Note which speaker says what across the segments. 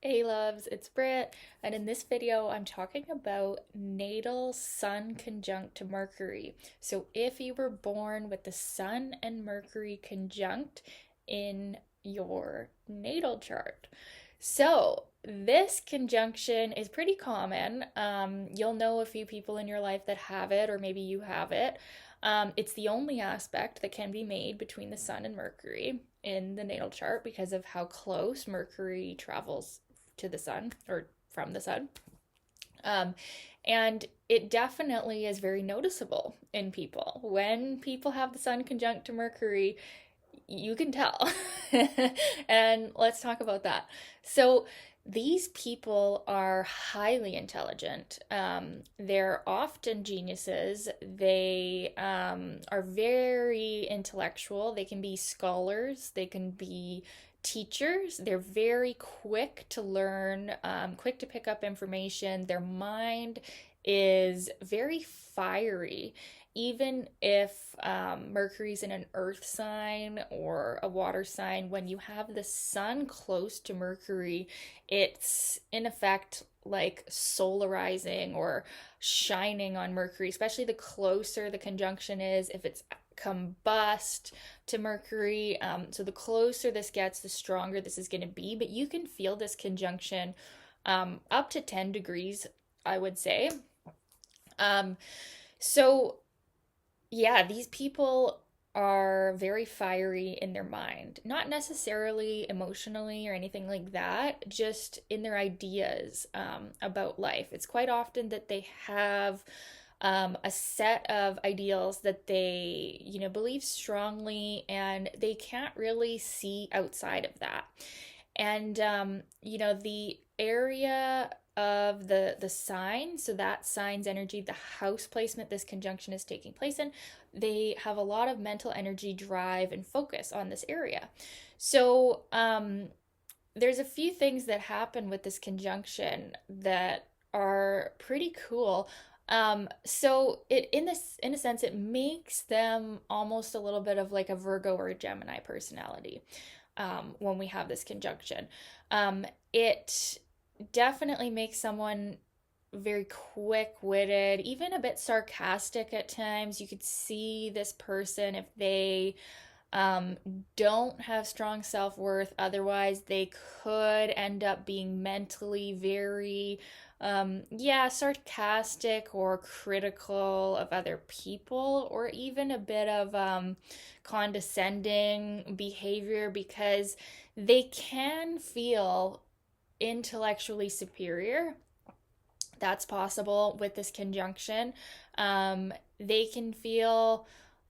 Speaker 1: Hey loves, it's Britt, and in this video I'm talking about natal Sun conjunct to Mercury. So if you were born with the Sun and Mercury conjunct in your natal chart. So this conjunction is pretty common. You'll know a few people in your life that have it, or maybe you have it. It's the only aspect that can be made between the Sun and Mercury in the natal chart because of how close Mercury travels to the sun or from the sun. Um, and it definitely is very noticeable in people. When people have the sun conjunct to Mercury, you can tell. And let's talk about that. So, these people are highly intelligent. They're often geniuses. They are very intellectual. They can be scholars. They can be teachers. They're very quick to learn, quick to pick up information. Their mind is very fiery even if Mercury's in an earth sign or a water sign, when you have the sun close to Mercury, it's in effect like solarizing or shining on Mercury, especially the closer the conjunction is, if it's combust to Mercury. So the closer this gets, the stronger this is going to be. But you can feel this conjunction up to 10 degrees, I would say. Um, so yeah, these people are very fiery in their mind, not necessarily emotionally or anything like that, just in their ideas about life. It's quite often that they have a set of ideals that they, believe strongly, and they can't really see outside of that. And the area of the sign, so that sign's energy, the house placement this conjunction is taking place in, they have a lot of mental energy, drive, and focus on this area. So there's a few things that happen with this conjunction that are pretty cool. So it in a sense, it makes them almost a little bit of like a Virgo or a Gemini personality when we have this conjunction. It definitely makes someone very quick-witted, even a bit sarcastic at times. You could see this person if they um, don't have strong self-worth. Otherwise, they could end up being mentally very, yeah, sarcastic or critical of other people, or even a bit of condescending behavior because they can feel intellectually superior. That's possible with this conjunction. They can feel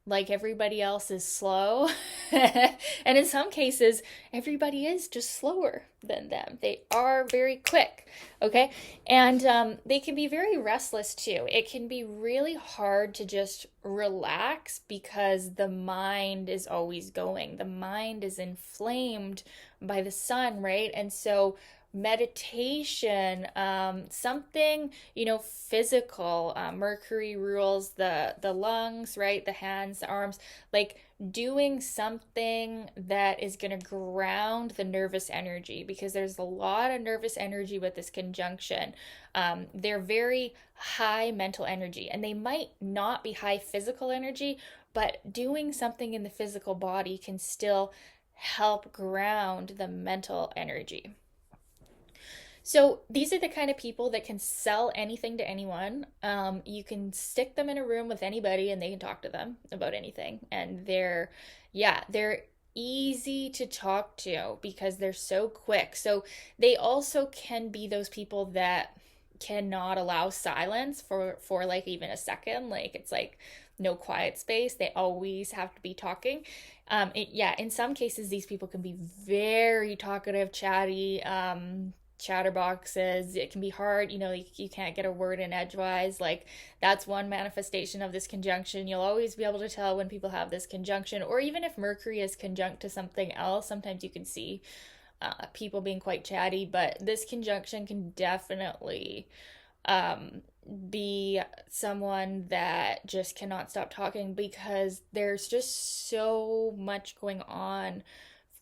Speaker 1: like everybody else is slow. And in some cases, everybody is just slower than them. They are very quick, okay? And they can be very restless too. It can be really hard to just relax because the mind is always going. The mind is inflamed by the sun, right? And so meditation, something, physical. Mercury rules the lungs, right? The hands, the arms, like doing something that is going to ground the nervous energy, because there's a lot of nervous energy with this conjunction. They're very high mental energy, and they might not be high physical energy, but doing something in the physical body can still help ground the mental energy. So these are the kind of people that can sell anything to anyone. You can stick them in a room with anybody and they can talk to them about anything. And they're easy to talk to because they're so quick. So they also can be those people that cannot allow silence for like even a second. Like it's like no quiet space. They always have to be talking. In some cases, these people can be very talkative, chatty, chatterboxes. It can be hard, you can't get a word in edgewise. Like that's one manifestation of this conjunction. You'll always be able to tell when people have this conjunction, or even if Mercury is conjunct to something else, sometimes you can see people being quite chatty. But this conjunction can definitely um, be someone that just cannot stop talking because there's just so much going on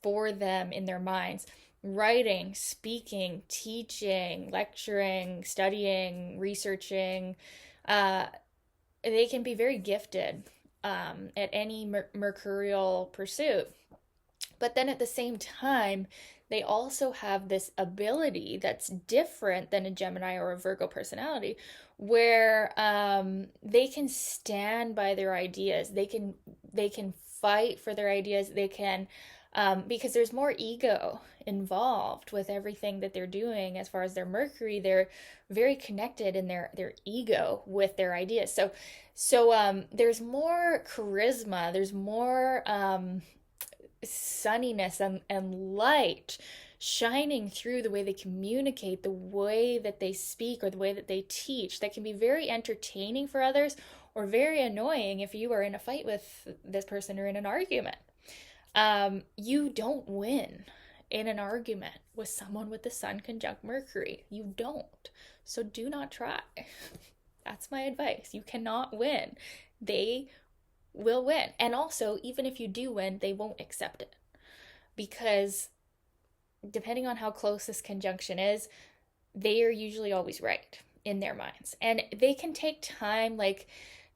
Speaker 1: for them in their minds. writing, speaking, teaching, lecturing, studying, researching. Uh, they can be very gifted at any mercurial pursuit. But then at the same time, they also have this ability that's different than a Gemini or a Virgo personality, where they can stand by their ideas. They can fight for their ideas. They can because there's more ego involved with everything that they're doing. As far as their Mercury, they're very connected in their ego with their ideas. So there's more charisma. There's more sunniness and light shining through the way they communicate, the way that they speak, or the way that they teach, that can be very entertaining for others or very annoying if you are in a fight with this person or in an argument. You don't win in an argument with someone with the Sun conjunct Mercury. You don't. So do not try. That's my advice. You cannot win. They will win. And also, even if you do win, they won't accept it. Because depending on how close this conjunction is, they are usually always right in their minds. And they can take time, like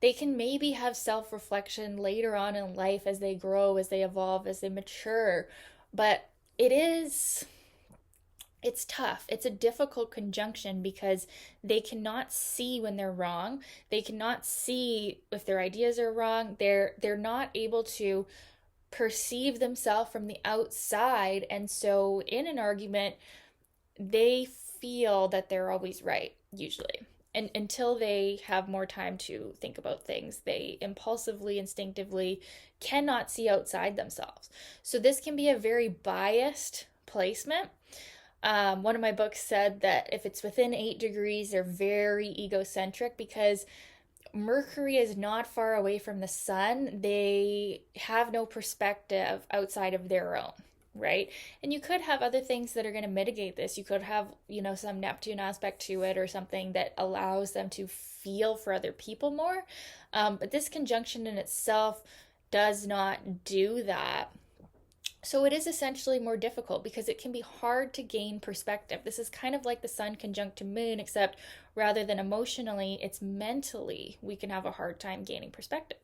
Speaker 1: they can maybe have self-reflection later on in life as they grow, as they evolve, as they mature. But it's tough. It's a difficult conjunction because they cannot see when they're wrong. They cannot see if their ideas are wrong. They're not able to perceive themselves from the outside, and so in an argument they feel that they're always right usually. And until they have more time to think about things, they impulsively, instinctively cannot see outside themselves. So this can be a very biased placement. One of my books said that if it's within 8 degrees, they're very egocentric because Mercury is not far away from the sun. They have no perspective outside of their own, right? And you could have other things that are going to mitigate this. You could have, some Neptune aspect to it or something that allows them to feel for other people more. But this conjunction in itself does not do that. So it is essentially more difficult because it can be hard to gain perspective. This is kind of like the Sun conjunct to Moon, except rather than emotionally, it's mentally we can have a hard time gaining perspective.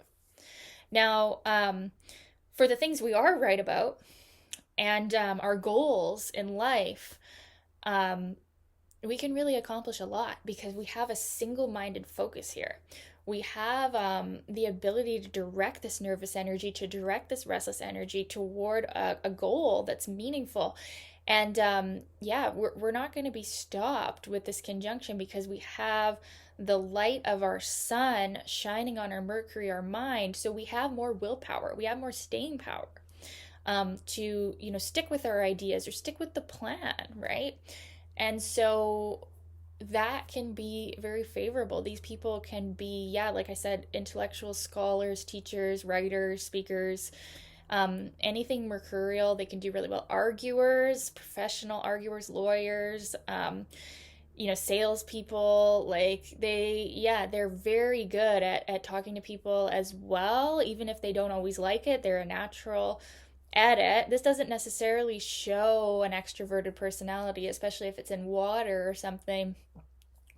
Speaker 1: Now, for the things we are right about and our goals in life, we can really accomplish a lot because we have a single-minded focus here. We have the ability to direct this nervous energy, to direct this restless energy toward a goal that's meaningful. And we're not going to be stopped with this conjunction because we have the light of our sun shining on our Mercury, our mind. So we have more willpower. We have more staying power to, stick with our ideas or stick with the plan, right? And so that can be very favorable. These people can be, like I said, intellectual scholars, teachers, writers, speakers, anything mercurial. They can do really well. Arguers, professional arguers, lawyers, salespeople. Like they're very good at talking to people as well. Even if they don't always like it, they're a natural at it. This doesn't necessarily show an extroverted personality, especially if it's in water or something.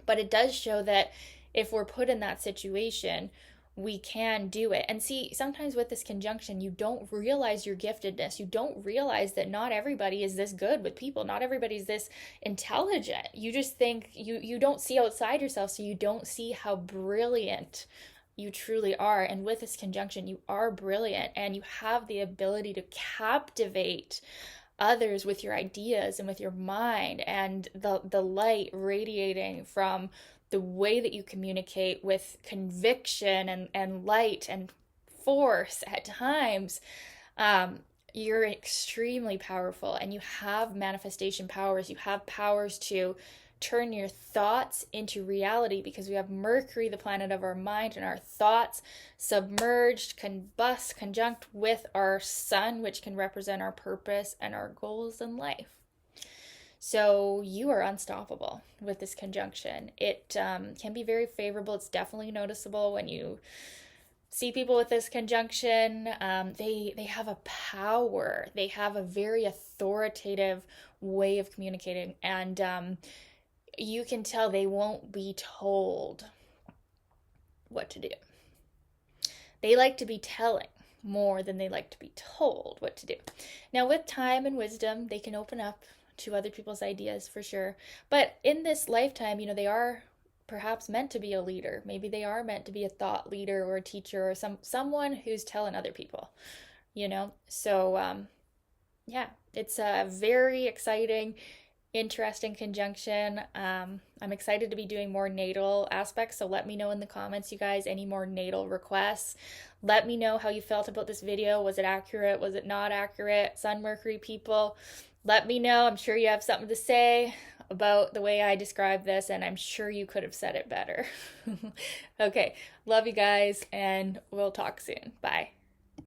Speaker 1: But it does show that if we're put in that situation, we can do it. And see, sometimes with this conjunction, you don't realize your giftedness. You don't realize that not everybody is this good with people. Not everybody's this intelligent. You just think you don't see outside yourself, so you don't see how brilliant you truly are. And with this conjunction, you are brilliant and you have the ability to captivate others with your ideas and with your mind, and the light radiating from the way that you communicate with conviction and light and force at times. You're extremely powerful and you have manifestation powers. You have powers to turn your thoughts into reality because we have Mercury, the planet of our mind, and our thoughts submerged, combust, conjunct with our sun, which can represent our purpose and our goals in life. So you are unstoppable with this conjunction. It can be very favorable. It's definitely noticeable when you see people with this conjunction, they have a power. They have a very authoritative way of communicating, and you can tell they won't be told what to do. They like to be telling more than they like to be told what to do. Now, with time and wisdom, they can open up to other people's ideas for sure. But in this lifetime, they are perhaps meant to be a leader. Maybe they are meant to be a thought leader or a teacher or someone who's telling other people. So yeah, it's a very exciting, interesting conjunction. I'm excited to be doing more natal aspects, so let me know in the comments, you guys, any more natal requests. Let me know how you felt about this video. Was it accurate? Was it not accurate? Sun, Mercury people, let me know. I'm sure you have something to say about the way I described this, and I'm sure you could have said it better. Okay, love you guys, and we'll talk soon. Bye.